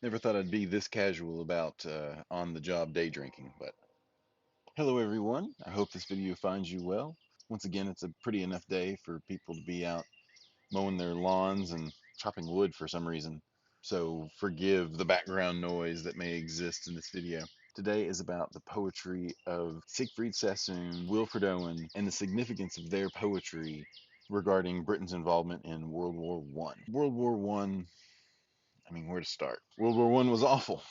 Never thought I'd be this casual about on-the-job day drinking, but hello everyone. I hope this video finds you well. Once again, it's a pretty enough day for people to be out mowing their lawns and chopping wood for some reason. So forgive the background noise that may exist in this video. Today is about the poetry of Siegfried Sassoon, Wilfred Owen, and the significance of their poetry regarding Britain's involvement in World War One. World War One, I mean, where to start? World War One was awful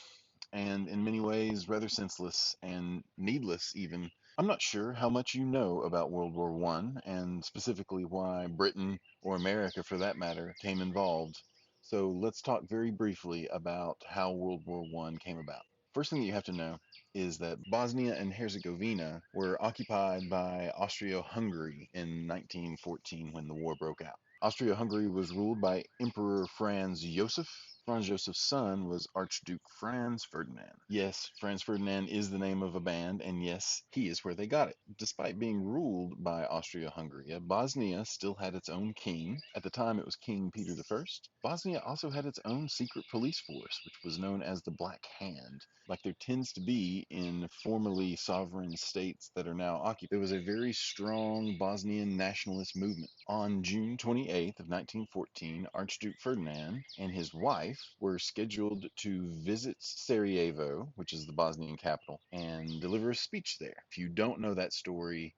and in many ways rather senseless and needless even. I'm not sure how much you know about World War One and specifically why Britain, or America for that matter, came involved. So let's talk very briefly about how World War One came about. First thing that you have to know is that Bosnia and Herzegovina were occupied by Austria-Hungary in 1914 when the war broke out. Austria-Hungary was ruled by Emperor Franz Joseph. Franz Joseph's son was Archduke Franz Ferdinand. Yes, Franz Ferdinand is the name of a band, and yes, he is where they got it. Despite being ruled by Austria-Hungary, Bosnia still had its own king. At the time, it was King Peter I. Bosnia also had its own secret police force, which was known as the Black Hand, like there tends to be in formerly sovereign states that are now occupied. There was a very strong Bosnian nationalist movement. On June 28th of 1914, Archduke Ferdinand and his wife were scheduled to visit Sarajevo, which is the Bosnian capital, and deliver a speech there. If you don't know that story,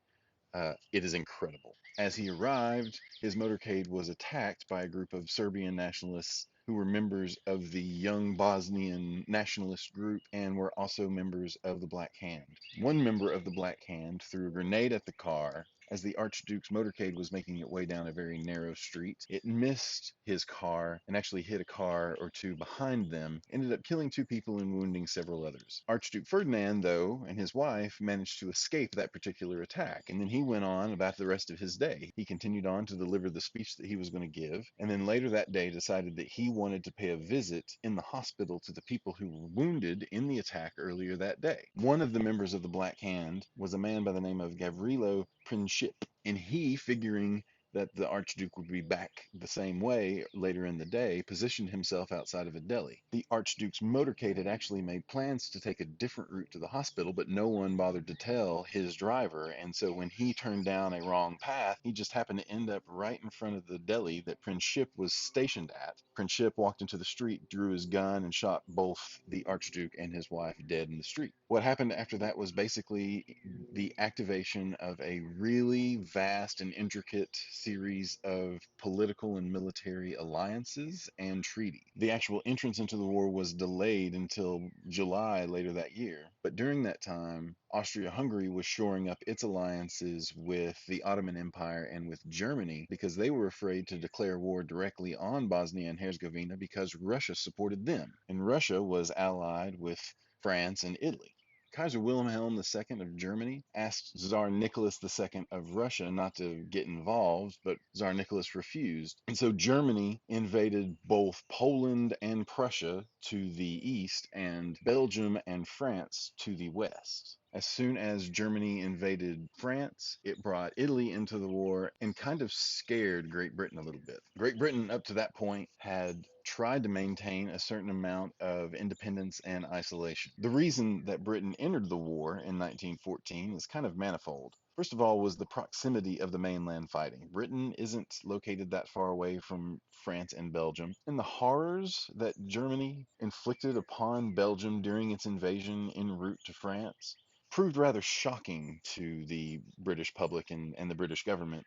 it is incredible. As he arrived, his motorcade was attacked by a group of Serbian nationalists who were members of the Young Bosnian Nationalist Group and were also members of the Black Hand. One member of the Black Hand threw a grenade at the car as the Archduke's motorcade was making its way down a very narrow street. It missed his car and actually hit a car or two behind them, ended up killing two people and wounding several others. Archduke Ferdinand, though, and his wife managed to escape that particular attack, and then he went on about the rest of his day. He continued on to deliver the speech that he was going to give, and then later that day decided that he wanted to pay a visit in the hospital to the people who were wounded in the attack earlier that day. One of the members of the Black Hand was a man by the name of Gavrilo Princip, and he, figuring that the Archduke would be back the same way later in the day, positioned himself outside of a deli. The Archduke's motorcade had actually made plans to take a different route to the hospital, but no one bothered to tell his driver, and so when he turned down a wrong path, he just happened to end up right in front of the deli that Princip was stationed at. Princip walked into the street, drew his gun, and shot both the Archduke and his wife dead in the street. What happened after that was basically the activation of a really vast and intricate series of political and military alliances and treaties. The actual entrance into the war was delayed until July later that year. But during that time, Austria-Hungary was shoring up its alliances with the Ottoman Empire and with Germany because they were afraid to declare war directly on Bosnia and Herzegovina because Russia supported them. And Russia was allied with France and Italy. Kaiser Wilhelm II of Germany asked Tsar Nicholas II of Russia not to get involved, but Tsar Nicholas refused. And so Germany invaded both Poland and Prussia to the east and Belgium and France to the west. As soon as Germany invaded France, it brought Italy into the war and kind of scared Great Britain a little bit. Great Britain, up to that point, had tried to maintain a certain amount of independence and isolation. The reason that Britain entered the war in 1914 is kind of manifold. First of all was the proximity of the mainland fighting. Britain isn't located that far away from France and Belgium. And the horrors that Germany inflicted upon Belgium during its invasion en route to France proved rather shocking to the British public and the British government.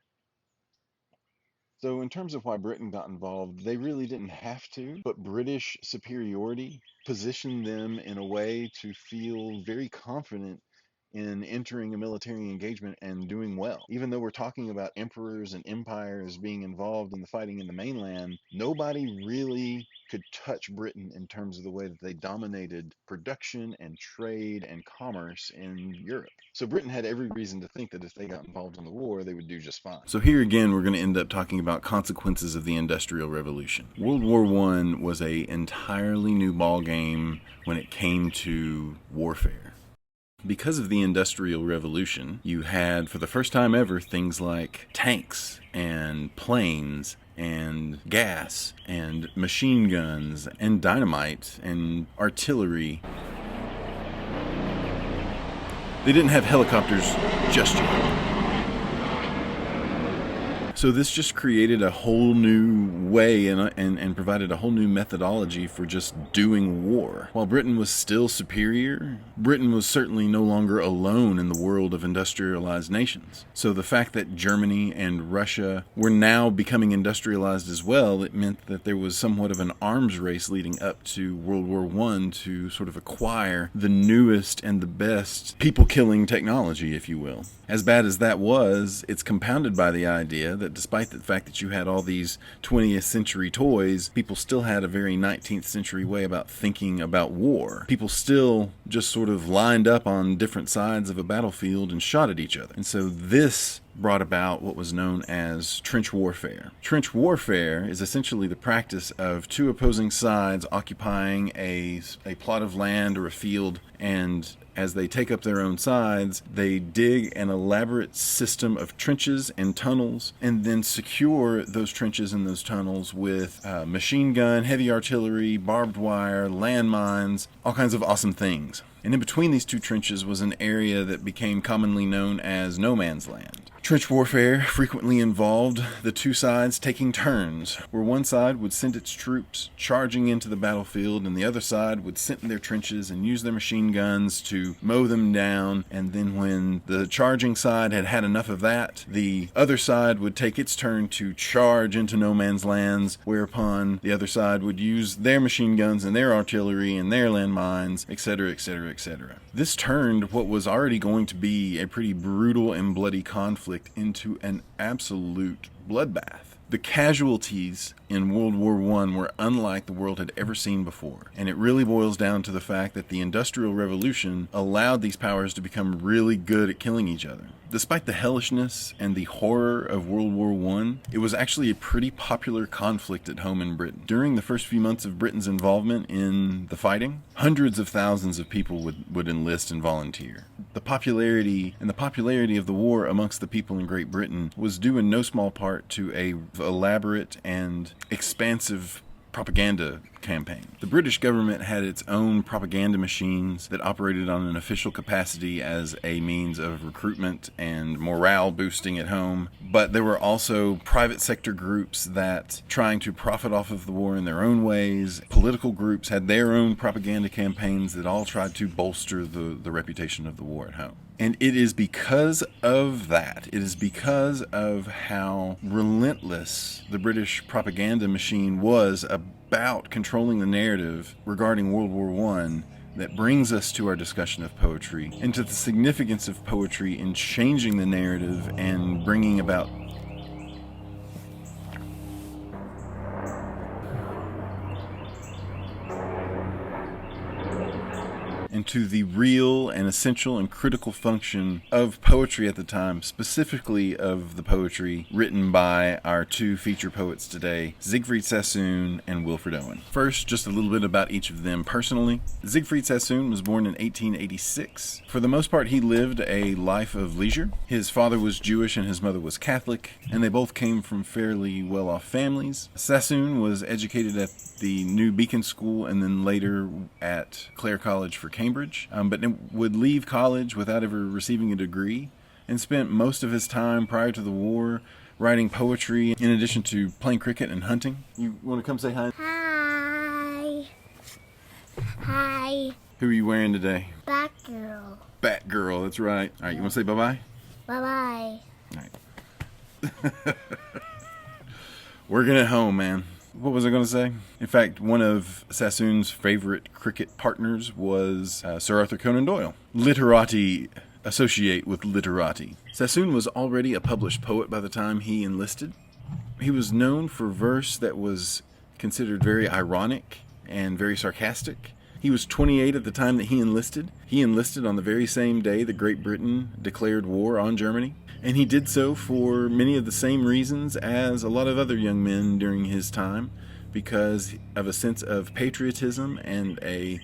So in terms of why Britain got involved, they really didn't have to, but British superiority positioned them in a way to feel very confident in entering a military engagement and doing well. Even though we're talking about emperors and empires being involved in the fighting in the mainland, nobody really could touch Britain in terms of the way that they dominated production and trade and commerce in Europe. So Britain had every reason to think that if they got involved in the war, they would do just fine. So here again, we're going to end up talking about consequences of the Industrial Revolution. World War I was an entirely new ballgame when it came to warfare. Because of the Industrial Revolution, you had, for the first time ever, things like tanks and planes and gas and machine guns and dynamite and artillery. They didn't have helicopters just yet. So this just created a whole new way and provided a whole new methodology for just doing war. While Britain was still superior, Britain was certainly no longer alone in the world of industrialized nations. So the fact that Germany and Russia were now becoming industrialized as well, it meant that there was somewhat of an arms race leading up to World War I to sort of acquire the newest and the best people-killing technology, if you will. As bad as that was, it's compounded by the idea that despite the fact that you had all these 20th century toys, people still had a very 19th century way about thinking about war. People still just sort of lined up on different sides of a battlefield and shot at each other. And so this brought about what was known as trench warfare. Trench warfare is essentially the practice of two opposing sides occupying a plot of land or a field, and as they take up their own sides, they dig an elaborate system of trenches and tunnels and then secure those trenches and those tunnels with machine gun, heavy artillery, barbed wire, landmines, all kinds of awesome things. And in between these two trenches was an area that became commonly known as no man's land. Trench warfare frequently involved the two sides taking turns, where one side would send its troops charging into the battlefield and the other side would sit in their trenches and use their machine guns to mow them down, and then when the charging side had had enough of that, the other side would take its turn to charge into no man's lands, whereupon the other side would use their machine guns and their artillery and their landmines, etc., etc., etc. This turned what was already going to be a pretty brutal and bloody conflict into an absolute bloodbath. The casualties in World War I were unlike the world had ever seen before. And it really boils down to the fact that the Industrial Revolution allowed these powers to become really good at killing each other. Despite the hellishness and the horror of World War I, it was actually a pretty popular conflict at home in Britain. During the first few months of Britain's involvement in the fighting, hundreds of thousands of people would enlist and volunteer. The popularity of the war amongst the people in Great Britain was due in no small part to a elaborate and expansive propaganda campaign. The British government had its own propaganda machines that operated on an official capacity as a means of recruitment and morale boosting at home, but there were also private sector groups that, trying to profit off of the war in their own ways, political groups had their own propaganda campaigns that all tried to bolster the reputation of the war at home. And it is because of that, it is because of how relentless the British propaganda machine was about controlling the narrative regarding World War I that brings us to our discussion of poetry and to the significance of poetry in changing the narrative and bringing about into the real and essential and critical function of poetry at the time, specifically of the poetry written by our two feature poets today, Siegfried Sassoon and Wilfred Owen. First, just a little bit about each of them personally. Siegfried Sassoon was born in 1886. For the most part, he lived a life of leisure. His father was Jewish and his mother was Catholic, and they both came from fairly well-off families. Sassoon was educated at the New Beacon School and then later at Clare College for Cambridge, but would leave college without ever receiving a degree and spent most of his time prior to the war writing poetry in addition to playing cricket and hunting. You want to come say hi? Hi. Hi. Who are you wearing today? Batgirl. Batgirl, that's right. All right, you want to say bye-bye? Bye-bye. All right. Working at home, man. What was I going to say? In fact, one of Sassoon's favorite cricket partners was Sir Arthur Conan Doyle. Literati associate with literati. Sassoon was already a published poet by the time he enlisted. He was known for verse that was considered very ironic and very sarcastic. He was 28 at the time that he enlisted. He enlisted on the very same day that Great Britain declared war on Germany. And he did so for many of the same reasons as a lot of other young men during his time, because of a sense of patriotism and a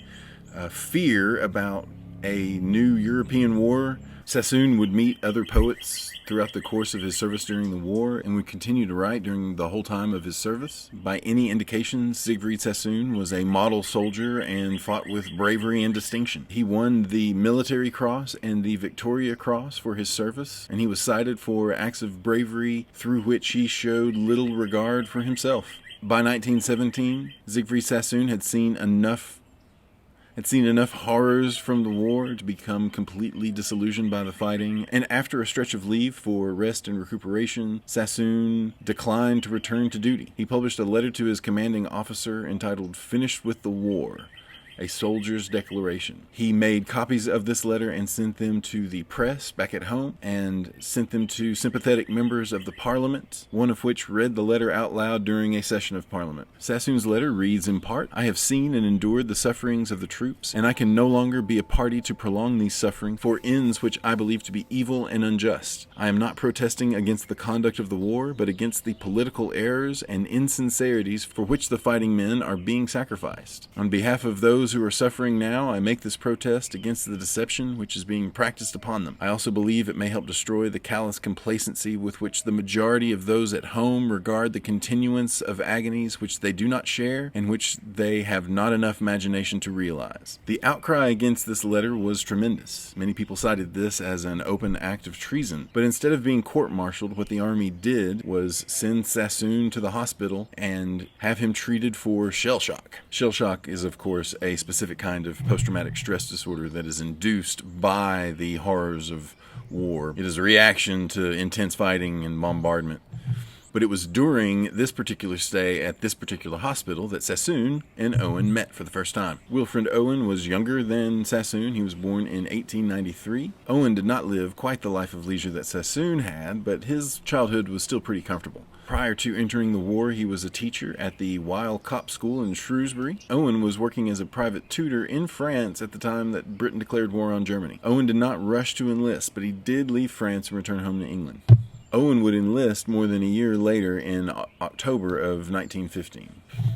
fear about a new European war, Sassoon would meet other poets throughout the course of his service during the war and would continue to write during the whole time of his service. By any indication, Siegfried Sassoon was a model soldier and fought with bravery and distinction. He won the Military Cross and the Victoria Cross for his service, and he was cited for acts of bravery through which he showed little regard for himself. By 1917, Siegfried Sassoon had seen enough horrors from the war to become completely disillusioned by the fighting, and after a stretch of leave for rest and recuperation, Sassoon declined to return to duty. He published a letter to his commanding officer entitled "Finished with the War, a Soldier's Declaration." He made copies of this letter and sent them to the press back at home, and sent them to sympathetic members of the parliament, one of which read the letter out loud during a session of parliament. Sassoon's letter reads in part, "I have seen and endured the sufferings of the troops, and I can no longer be a party to prolong these sufferings for ends which I believe to be evil and unjust. I am not protesting against the conduct of the war, but against the political errors and insincerities for which the fighting men are being sacrificed. On behalf of those who are suffering now, I make this protest against the deception which is being practiced upon them. I also believe it may help destroy the callous complacency with which the majority of those at home regard the continuance of agonies which they do not share and which they have not enough imagination to realize." The outcry against this letter was tremendous. Many people cited this as an open act of treason, but instead of being court-martialed, what the army did was send Sassoon to the hospital and have him treated for shell shock. Shell shock is, of course, a specific kind of post-traumatic stress disorder that is induced by the horrors of war. It is a reaction to intense fighting and bombardment. But it was during this particular stay at this particular hospital that Sassoon and Owen met for the first time. Wilfred Owen was younger than Sassoon. He was born in 1893. Owen did not live quite the life of leisure that Sassoon had, but his childhood was still pretty comfortable. Prior to entering the war, he was a teacher at the Weil Cop School in Shrewsbury. Owen was working as a private tutor in France at the time that Britain declared war on Germany. Owen did not rush to enlist, but he did leave France and return home to England. Owen would enlist more than a year later in October of 1915.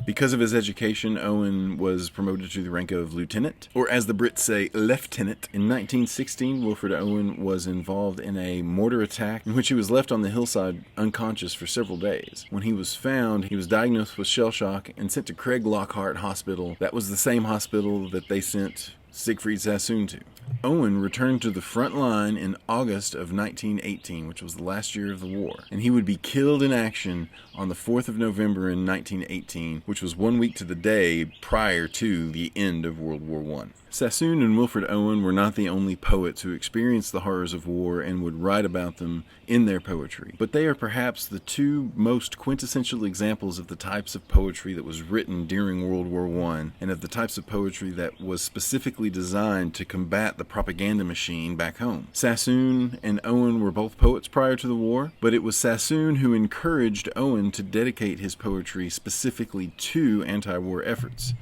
Because of his education, Owen was promoted to the rank of lieutenant, or as the Brits say, lieutenant. In 1916, Wilfred Owen was involved in a mortar attack in which he was left on the hillside unconscious for several days. When he was found, he was diagnosed with shell shock and sent to Craig Lockhart Hospital. That was the same hospital that they sent Siegfried Sassoon to. Owen returned to the front line in August of 1918, which was the last year of the war, and he would be killed in action on the 4th of November in 1918, which was 1 week to the day prior to the end of World War I. Sassoon and Wilfred Owen were not the only poets who experienced the horrors of war and would write about them in their poetry, but they are perhaps the two most quintessential examples of the types of poetry that was written during World War I and of the types of poetry that was specifically designed to combat the propaganda machine back home. Sassoon and Owen were both poets prior to the war, but it was Sassoon who encouraged Owen to dedicate his poetry specifically to anti-war efforts.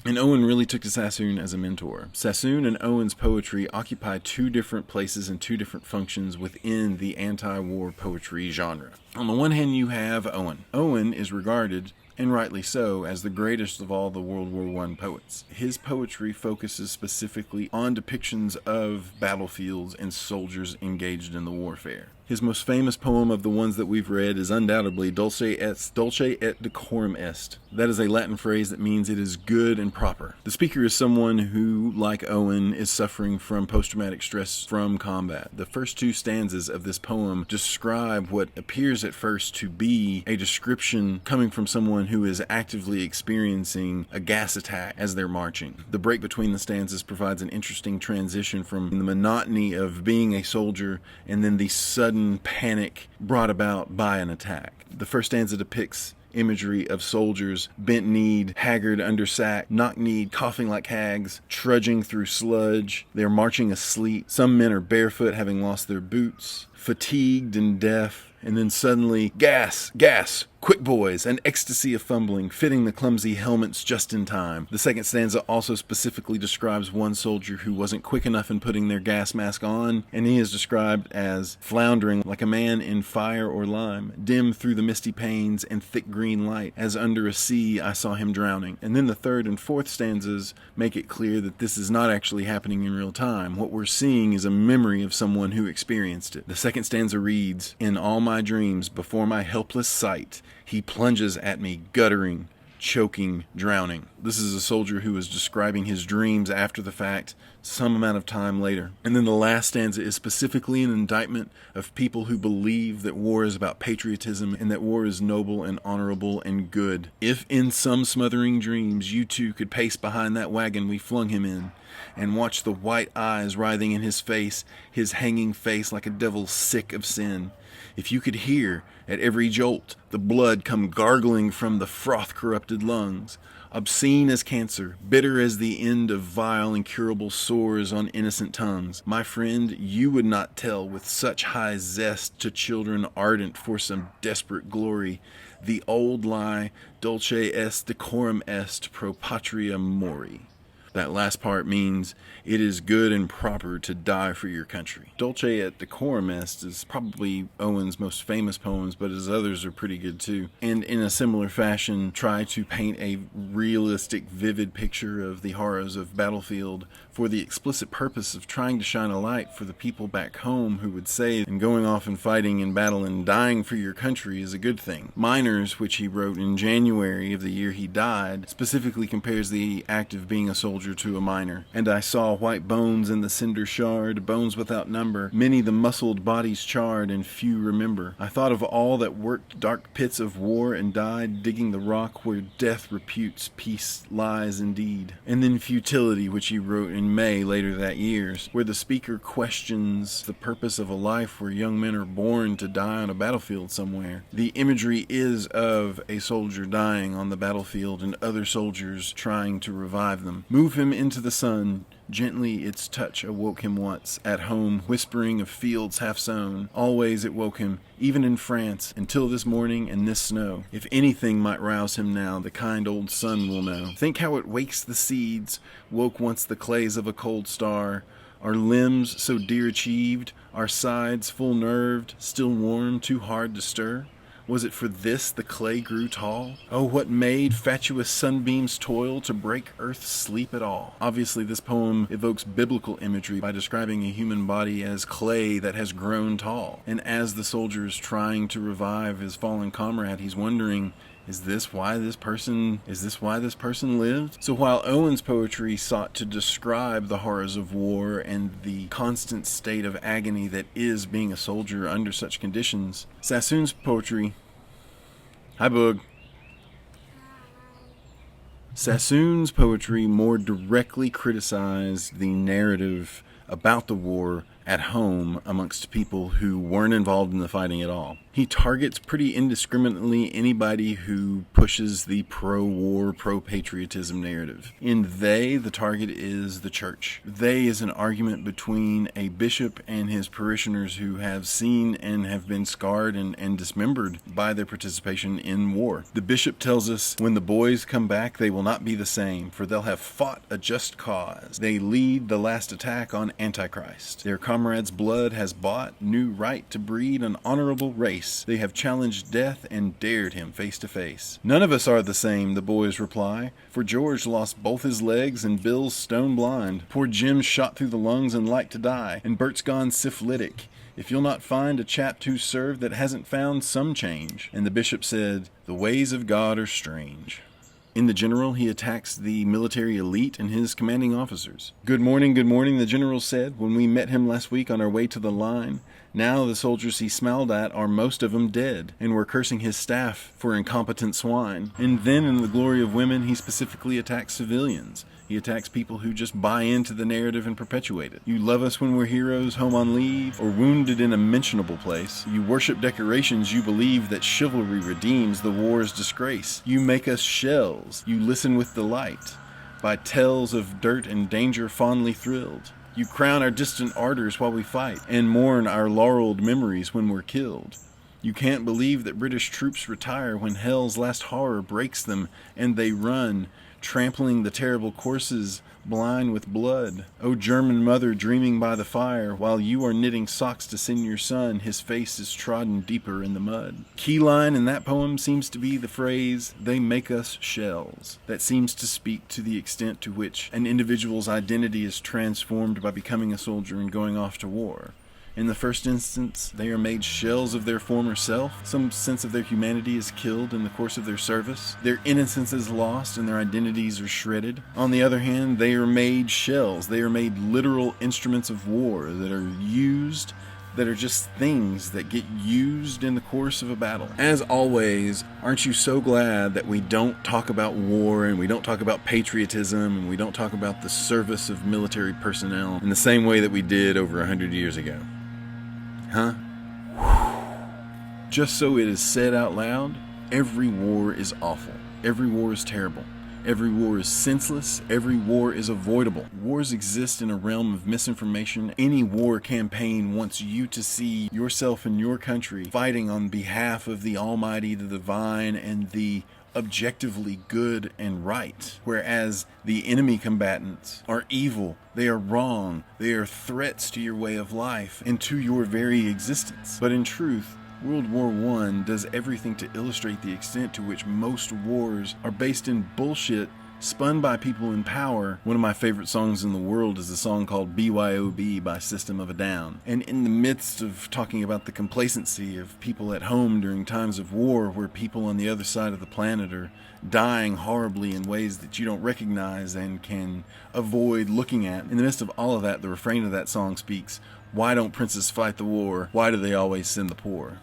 And Owen really took to Sassoon as a mentor. Sassoon and Owen's poetry occupy two different places and two different functions within the anti-war poetry genre. On the one hand, you have Owen. Owen is regarded, and rightly so, as the greatest of all the World War I poets. His poetry focuses specifically on depictions of battlefields and soldiers engaged in the warfare. His most famous poem of the ones that we've read is undoubtedly Dulce et decorum est. That is a Latin phrase that means it is good and proper. The speaker is someone who, like Owen, is suffering from post-traumatic stress from combat. The first two stanzas of this poem describe what appears at first to be a description coming from someone who is actively experiencing a gas attack as they're marching. The break between the stanzas provides an interesting transition from the monotony of being a soldier and then the sudden panic brought about by an attack. The first stanza depicts imagery of soldiers bent-kneed, haggard under sack, knock-kneed, coughing like hags, trudging through sludge. They're marching asleep. Some men are barefoot, having lost their boots, fatigued and deaf. And then suddenly, gas, gas, Quick boys, an ecstasy of fumbling, fitting the clumsy helmets just in time. The second stanza also specifically describes one soldier who wasn't quick enough in putting their gas mask on, and he is described as floundering like a man in fire or lime, dim through the misty panes and thick green light, as under a sea I saw him drowning. And then the third and fourth stanzas make it clear that this is not actually happening in real time. What we're seeing is a memory of someone who experienced it. The second stanza reads, "In all my dreams, before my helpless sight, he plunges at me, guttering, choking, drowning." This is a soldier who is describing his dreams after the fact, some amount of time later. And then the last stanza is specifically an indictment of people who believe that war is about patriotism and that war is noble and honorable and good. "If in some smothering dreams you too could pace behind that wagon we flung him in, and watch the white eyes writhing in his face, his hanging face like a devil sick of sin. If you could hear, at every jolt, the blood come gargling from the froth-corrupted lungs, obscene as cancer, bitter as the end of vile incurable sores on innocent tongues, my friend, you would not tell with such high zest to children ardent for some desperate glory the old lie, dulce est decorum est pro patria mori." That last part means it is good and proper to die for your country. Dulce et decorum est is probably Owen's most famous poems, but his others are pretty good too. And in a similar fashion, try to paint a realistic, vivid picture of the horrors of battlefield for the explicit purpose of trying to shine a light for the people back home who would say, and going off and fighting in battle and dying for your country is a good thing. Miners, which he wrote in January of the year he died, specifically compares the act of being a soldier to a miner. "And I saw white bones in the cinder shard, bones without number, many the muscled bodies charred, and few remember. I thought of all that worked dark pits of war and died, digging the rock where death reputes peace lies indeed." And then Futility, which he wrote in May later that year, where the speaker questions the purpose of a life where young men are born to die on a battlefield somewhere. The imagery is of a soldier dying on the battlefield and other soldiers trying to revive them. "Move him into the sun, gently its touch awoke him once, at home whispering of fields half sown. Always it woke him, even in France, until this morning and this snow. If anything might rouse him now, the kind old sun will know. Think how it wakes the seeds, woke once the clays of a cold star. Our limbs so dear achieved, our sides full nerved, still warm, too hard to stir. Was it for this the clay grew tall? Oh, what made fatuous sunbeams toil to break earth's sleep at all?" Obviously, this poem evokes biblical imagery by describing a human body as clay that has grown tall. And as the soldier is trying to revive his fallen comrade, he's wondering, is this why this person lived? So while Owen's poetry sought to describe the horrors of war and the constant state of agony that is being a soldier under such conditions, Sassoon's poetry... Hi, Boog. Sassoon's poetry more directly criticized the narrative about the war at home amongst people who weren't involved in the fighting at all. He targets pretty indiscriminately anybody who pushes the pro-war, pro-patriotism narrative. In they, the target is the church. They is an argument between a bishop and his parishioners who have seen and have been scarred and dismembered by their participation in war. The bishop tells us, "When the boys come back, they will not be the same, for they'll have fought a just cause. They lead the last attack on Antichrist. Their comrades' blood has bought new right to breed an honorable race. They have challenged death and dared him face to face. None of us are the same," the boys reply, "for George lost both his legs and Bill's stone blind. Poor Jim's shot through the lungs and like to die, and Bert's gone syphilitic. If you'll not find a chap to serve that hasn't found some change." And the bishop said, "The ways of God are strange." In the general, he attacks the military elite and his commanding officers. Good morning," the general said, "when we met him last week on our way to the line. Now the soldiers he smiled at are most of 'em dead, and were cursing his staff for incompetent swine." And then in The Glory of Women, he specifically attacks civilians. He attacks people who just buy into the narrative and perpetuate it. "You love us when we're heroes, home on leave, or wounded in a mentionable place. You worship decorations, you believe that chivalry redeems the war's disgrace. You make us shells, you listen with delight, by tales of dirt and danger fondly thrilled. You crown our distant ardors while we fight, and mourn our laureled memories when we're killed. You can't believe that British troops retire when hell's last horror breaks them, and they run, trampling the terrible corses, blind with blood. O German mother dreaming by the fire, while you are knitting socks to send your son, his face is trodden deeper in the mud. Key line in that poem seems to be the phrase, "They make us shells." That seems to speak to the extent to which an individual's identity is transformed by becoming a soldier and going off to war. In the first instance, they are made shells of their former self. Some sense of their humanity is killed in the course of their service. Their innocence is lost and their identities are shredded. On the other hand, they are made shells. They are made literal instruments of war that are used, that are just things that get used in the course of a battle. As always, aren't you so glad that we don't talk about war and we don't talk about patriotism and we don't talk about the service of military personnel in the same way that we did over 100 years ago? Huh? Just so it is said out loud, every war is awful. Every war is terrible. Every war is senseless. Every war is avoidable. Wars exist in a realm of misinformation. Any war campaign wants you to see yourself and your country fighting on behalf of the almighty, the divine, and the objectively good and right, whereas the enemy combatants are evil, they are wrong, they are threats to your way of life and to your very existence. But in truth, World War I does everything to illustrate the extent to which most wars are based in bullshit spun by people in power. One of my favorite songs in the world is a song called BYOB by System of a Down. And in the midst of talking about the complacency of people at home during times of war, where people on the other side of the planet are dying horribly in ways that you don't recognize and can avoid looking at, in the midst of all of that, the refrain of that song speaks, "Why don't princes fight the war? Why do they always send the poor?"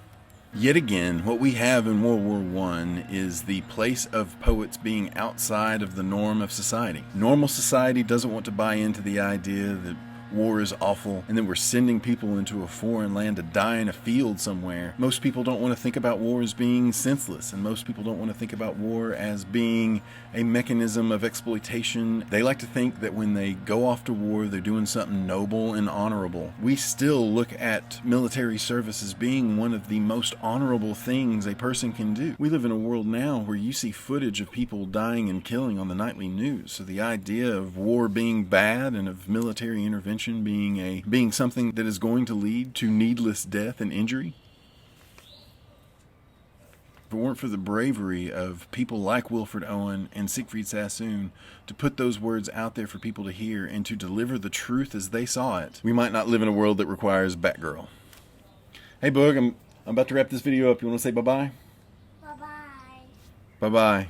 Yet again, what we have in World War I is the place of poets being outside of the norm of society. Normal society doesn't want to buy into the idea that war is awful and that we're sending people into a foreign land to die in a field somewhere. Most people don't want to think about war as being senseless, and most people don't want to think about war as being a mechanism of exploitation. They like to think that when they go off to war, they're doing something noble and honorable. We still look at military service as being one of the most honorable things a person can do. We live in a world now where you see footage of people dying and killing on the nightly news. So the idea of war being bad and of military intervention being something that is going to lead to needless death and injury. If it weren't for the bravery of people like Wilfred Owen and Siegfried Sassoon to put those words out there for people to hear and to deliver the truth as they saw it, we might not live in a world that requires Batgirl. Hey Boog, I'm about to wrap this video up. You want to say bye-bye? Bye-bye. Bye-bye.